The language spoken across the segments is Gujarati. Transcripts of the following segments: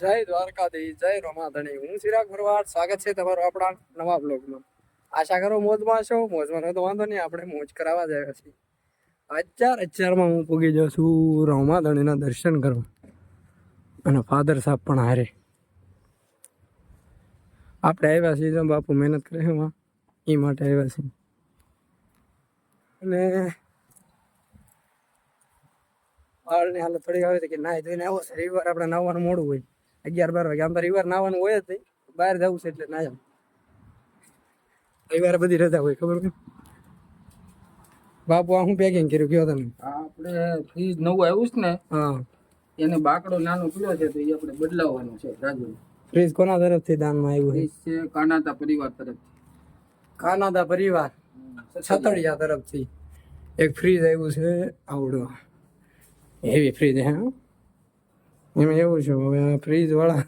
જય દ્વારકાધીશ, જય રમાધણી. હું ચિરાગ ભરવાડ. સ્વાગત છે તમારું આપણા નવા બ્લોગમાં. આશા કરો મોજમાં છો. મોજમાં તો વાંધો નહીં, આપણે મોજ કરાવવા જાય છીએ. 4:00 હું પૂગી જાઉં છું રમાધણીના દર્શન કરવા, અને ફાધર સાહેબ પણ હારે. આપણે આવ્યા છીએ, બાપુ મહેનત કરે છે એ માટે આવ્યા છીએ. અને વાળની હાલત થોડીક આવે છે કે નાહી ધોઈને આવો છે. રવિવાર આપણે નાહવાનું મોડું હોય, 11-12 વાગે. આમ તો રવિવાર નાહવાનું હોય જ નહીં, બહાર જવું છે એટલે ના જાવ. રવિવારે બધી રજા હોય, ખબર છે બાપુ? આ હું પેકિંગ કર્યું કયો તમે? આપણે ફ્રીજ નવું આવ્યું છે ને, હા, એને બાકડો નાનો પીળો છે તો એ આપણે બદલાવવાનો છે. રાજુ ફ્રીજ કોના તરફથી દાનમાં આવ્યું? ફ્રીજ છે કાનાતા પરિવાર તરફથી. કાનાદા પરિવાર છતડિયા તરફથી એક ફ્રીજ આવ્યું છે. આવડો હેવી ફ્રીજ હે. એમાં એવું છે, હવે ફ્રીજ વાળા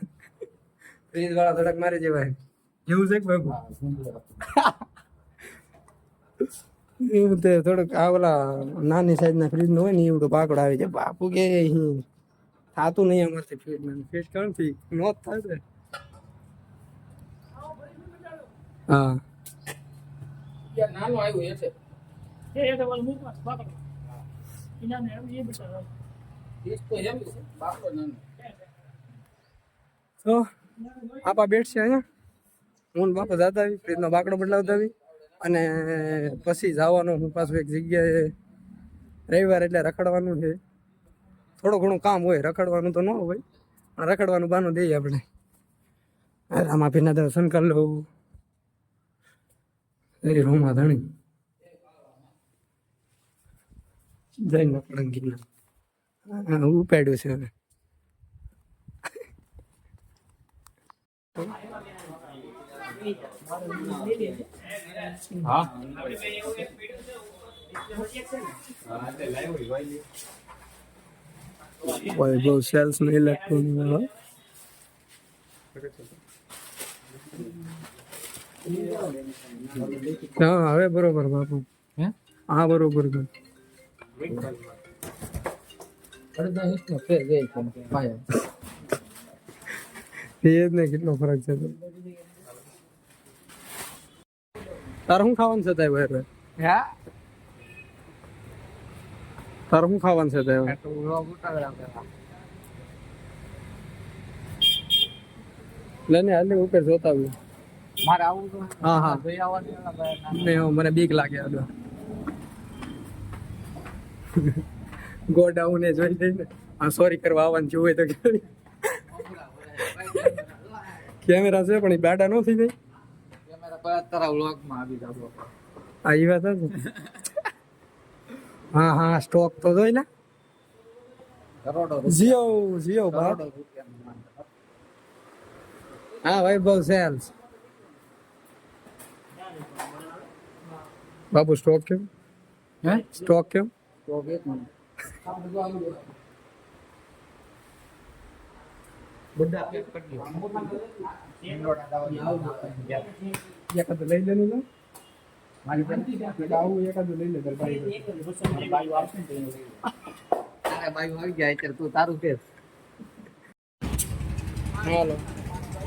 ધડક મારી જેવાય એવું છે કે બાપુ? એવું તે થોડુંક આ ઓલા નાની સાઈઝના ફ્રીજ નું હોય ને એવું તો પાકડો આવી જાય. બાપુ કે થાતું નહીં અમારથી ફ્રીજ કોણથી નોત થાય છે. હા, નાનું આવ્યું એ છે. ફ્રીજ તો એમ છે, બાકડો નાનો. તો આપા બેઠશે અહીંયા, હું ને બાપા જતા આવી, ફ્રીજનો બાકડો બદલાવતા આવી, અને પછી જવાનું હું પાછું એક જગ્યાએ. રવિવાર એટલે રખડવાનું છે. થોડું ઘણું કામ હોય, રખડવાનું તો ન હોય, પણ રખડવાનું બહાનું દઈએ આપણે. રામાપીરના દર્શન કરી લઉં. એ રોમા ધણી જઈને પડંગીના ઉપાડ્યું છે હવે. હા, બહુ સેલ્સ ને ઇલેક્ટ્રોનિક. હા, હવે બરોબર બાપુ. હા, બરોબર છે. અડધા ઇંચનો ફેર જાય છે પાયા. એ જ ને, કેટલો ફરક છે. તારે શું ખાવાનું છે તાય ભાઈ? હા, તારે શું ખાવાનું છે તાય? લઈને હાલ ઉપર જોતા આવ્યું. મારે આવું તો હા હા, ભાઈ આવવાની. મને બીક લાગે. ગોડાઉન એ જોઈ જઈને આ સોરી કરવા આવવાનું જોવે તો કેમેરા છે પણ એ બાડા ન થઈ જાય. કેમેરા પર તારા વ્લોગમાં આવી જાવ. આ એ વાત છે. હા હા, સ્ટોક તો જોઈ ને. કરોડો જીઓ બાપ. હા ભાઈ, બહુ સેલ્સ. બાપુ સ્ટોક કેમ? હે, સ્ટોક કેમ? તો એક મિનિટ. બધા પેક કરી દો. એકાદ લઈ લેનું ને. મારી આવું એકાદ લઈ લે. બાયું આવશે ને તો તારે બાયું આવી ગયા એટલે તું તારું ફેર. હાલો,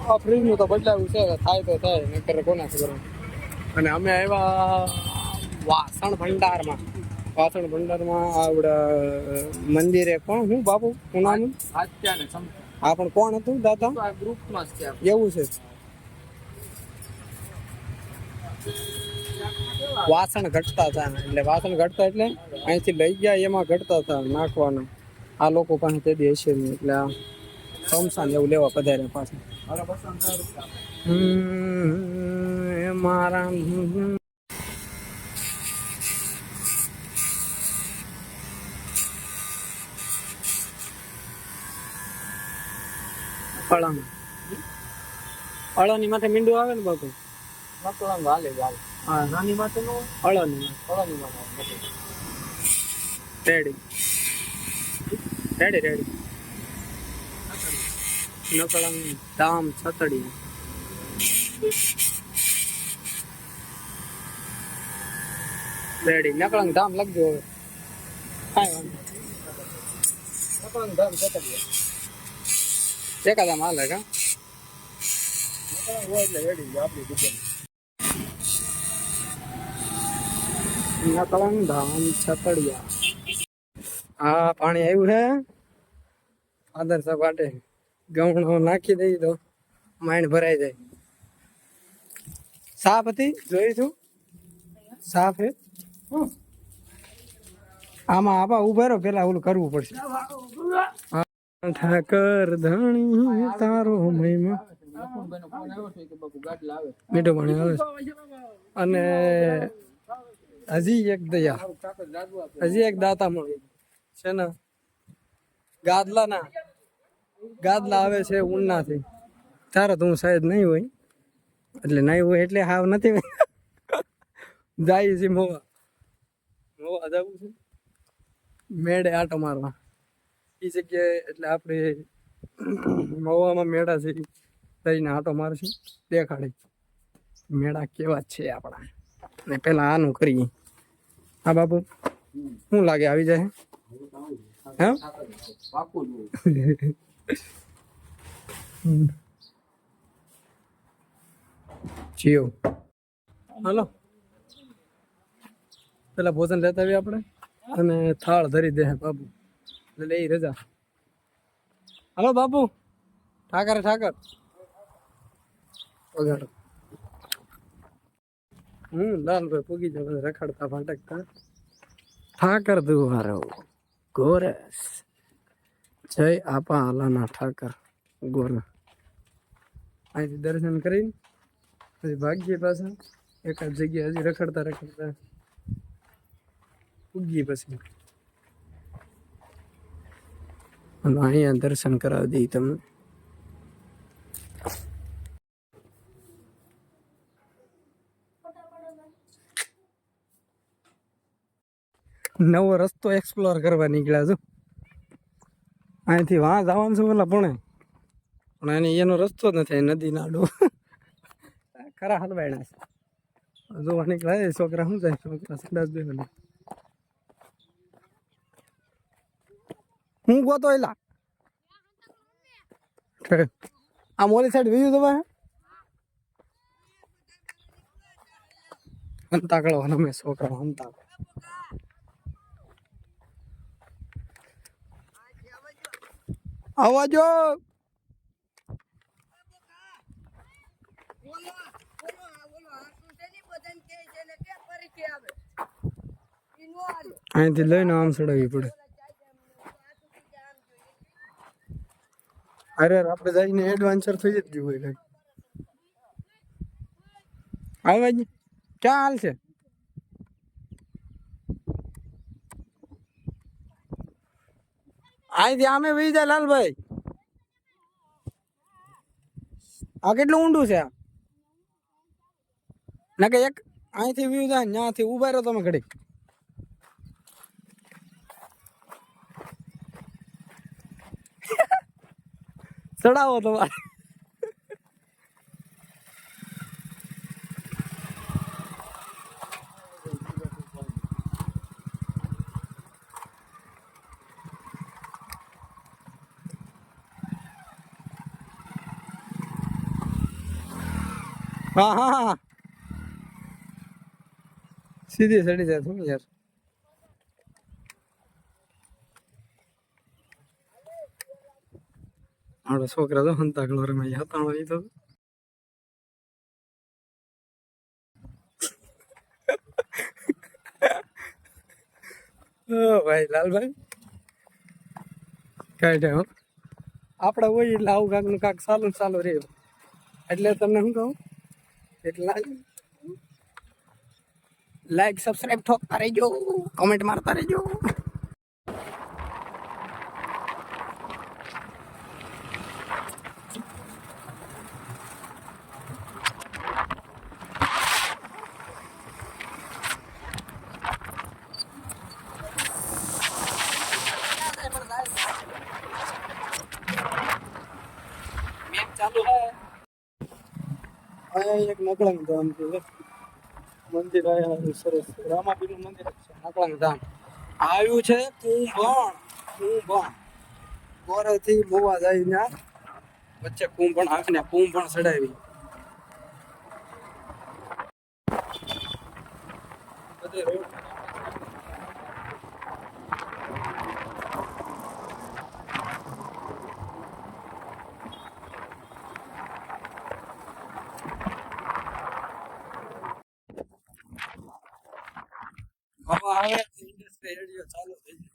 આ ફ્રીજ નું તો બદલાવું છે, થાય તો થાય, નકર કોના ખબર. અને અમે આવ્યા વાસણ ભંડારમાં. આવડા મંદિરે. કોણ હું બાપુ હું નામ? હાત્યા ને સમતા. હા, પણ કોણ હતું દાદા? આ ગ્રુપમાં જ છે. એવું છે. વાસણ ઘટતા હતા, એટલે વાસણ ઘટતા એટલે અહીંથી લઈ ગયા એમાં ઘટતા હતા નાખવાના. આ લોકો પાસે તે દી હશે નહીં, એટલે આ સમસાન એવું લેવા પધારે પાછું. મારા અળાની માથે મીંડું આવે ને બાપુ? મકલંગ હાલે હાલ. હા, નાની માથે નો અળાની ઓળાની માથે. Ready ready ready. Nakalank Dham છતડી રેડી. નકળંગ ધામ લખજો હવે. કાંઈ વાંધો. નકળંગ ધામ છતડી. એકાદા માલ હે કા નકળંગ ધામ છતડિયા. હા પાણી આવ્યું છે આદર સપાટે ગમણો નાખી દઈ તો માઇન્ડ ભરાઈ જાય. સાફ હતી જોઈશું સાફ હે આમાં આપા ઉભા રહો પેલા ઓલું કરવું પડશે. ઠાકર ધણી તારો મહિમા મીઠું પાણી આવે છે. અને હજી એક દયા હજી એક દાતા મળી છે ને ગાદલા આવે છે ઉનાથી. તારે તો હું શાયદ નહીં હોય એટલે નહીં હોય એટલે હાવ નથી જાય છે મોવા જવું છે મેળે આટો મારવા એ જગ્યાએ. એટલે આપણે મવામાં મેળા છે જઈને આટો મારશું દેખાડી મેળા કેવા છે આપણા. ને પેલા આનું કરીએ. હા બાપુ શું લાગે આવી જાય હા જીઓ હાલો પેલા ભોજન લેતા આવીએ આપણે અને થાળ ધરી દે બાપુ એટલે લઈ રજા. હાલો બાપુ ઠાકર વગાડો. લાલભાઈ પૂગી જાય રખડતા ફાટકતા ઠાકર દુવારો ગોરસ જય આપા આલાના ઠાકર ગોર. અહીંથી દર્શન કરીને પછી ભાગ્ય પાછા એકાદ જગ્યાએ હજી રખડતા પૂગીએ પછી અને અહીંયા દર્શન કરાવી દઈએ તમને. નવો રસ્તો એક્સપ્લોર કરવા નીકળ્યા છું. અહીંથી વાં જવાનું છે પેલા પણ એનો રસ્તો જ નથી. નદી નાડો ખરા હલવાયણા છે જોવા નીકળ્યા. છોકરા શું જાય છોકરા સીધા જ દેવા હું ગોતો એલા આ મોલી સાઈડ વીજું દવા હંતા કળો અમે છોકરા હંતા આવાજો. અહીંથી લઈને આમ ચડાવવી પડે. અરે આપણે જઈને એડવાન્ચર થઈ જ ગયું હોય કઈ. આવાજ ક્યાં હાલ છે અહીંથી આમે વહી જાય લાલભાઈ. આ કેટલું ઊંડું છે ના કે એક અહીંથી વ્યૂ જાય ત્યાંથી ઉભા રહ્યો તમે ઘડીક. ચડાવો તમારે હા સીધી ચડી જાય શું યાર. આપણા છોકરા તો હંતા કળો રમે હતા એ તો ભાઈ લાલભાઈ કઈ ટાઈમ આપડે હોય એટલે આવું કાંક નું કાંક ચાલુ રહે. એટલે તમને શું કહું એટલા લાઈક સબસ્ક્રાઈબ ઠોકતા રહેજો કમેન્ટ મારતા રહેજો. ચાલુ હે અહીંયા એક નકળંગ ધામ છે મંદિર આયા સરસ રામાપીરનું મંદિર છે નકળંગ ધામ આવ્યું છે કુંભણ ગોરેથી મોવા જાય વચ્ચે કુંભ પણ આવે ને કુંભ પણ ચડાવી બધે રોડ હવા આવે ઇન્ડસ્ટ્રી એરિયો ચાલુ થઈ જાય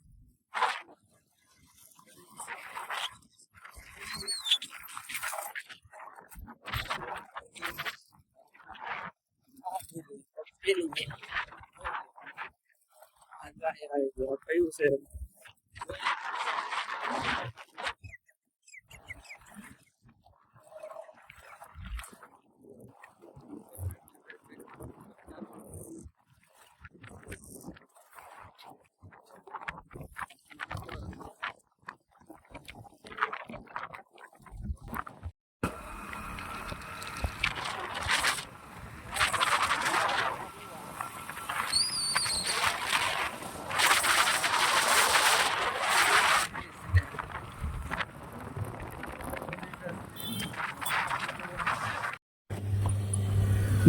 કયું છે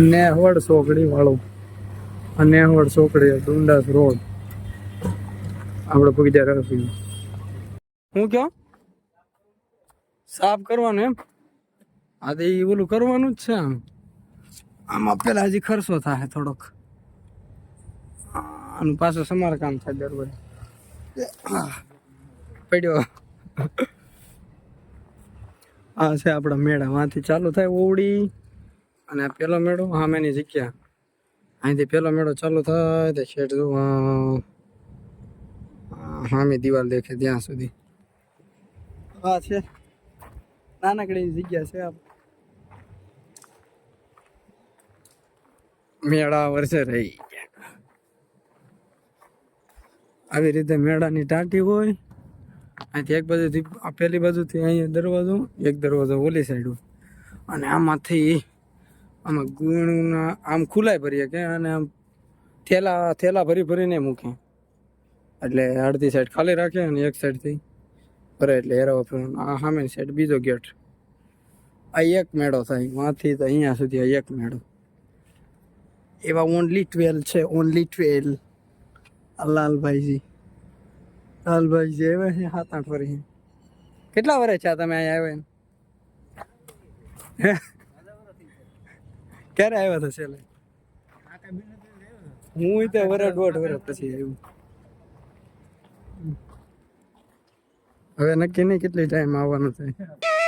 નેહવડ ચોકડી વાળું નેહવડ ચોકડી ડુંડાસ રોડ આપણે પગી રાખી હું કયો સાફ કરવાનું એમ આ તો એ ઓલું કરવાનું જ છે આમાં પેલા હજી ખર્ચો થાય થોડોક આનું પાછું સમારકામ થાય દર વડે પડ્યો આ છે આપણા મેળા વાંથી ચાલુ થાય ઓવડી અને આ પેલો મેળો સામેની જગ્યા અહીંથી પેલો મેળો ચાલુ થાય તો શેઠ જો સામે દિવાલ દેખે ત્યાં સુધી હા છે નાનકડી જગ્યા છે મેળા વર્ષે રહી આવી રીતે મેળાની ટાંટી હોય અહીંથી એક બાજુથી પેલી બાજુથી અહીંયા દરવાજો એક દરવાજો ઓલી સાઈડ હોય અને આમાંથી આમાં ગુણના આમ ખુલાય ભરીએ કે અને આમ થેલા ભરી ભરીને મૂકે એટલે અડધી સાઈડ ખાલી રાખે અને એક સાઈડથી ભરે એટલે હેરાવા ફેરવાનું આ સામેની સાઈડ બીજો ગેટ આ એક મેળો થાય વાંથી તો અહીંયા સુધી આ એક મેળો એવા ઓનલી 12 છે ઓનલી 12 લાલભાઈજી આવ્યા છે 7-8 વર્ષ કેટલા વર્ષ છે તમે અહીંયા આવ્યા ક્યારે આવ્યા હતા છેલ્લે હું તો વર્ષ 1.5 વર્ષ પછી આવ્યું હવે નક્કી નહીં કેટલી ટાઈમ આવવાનું થાય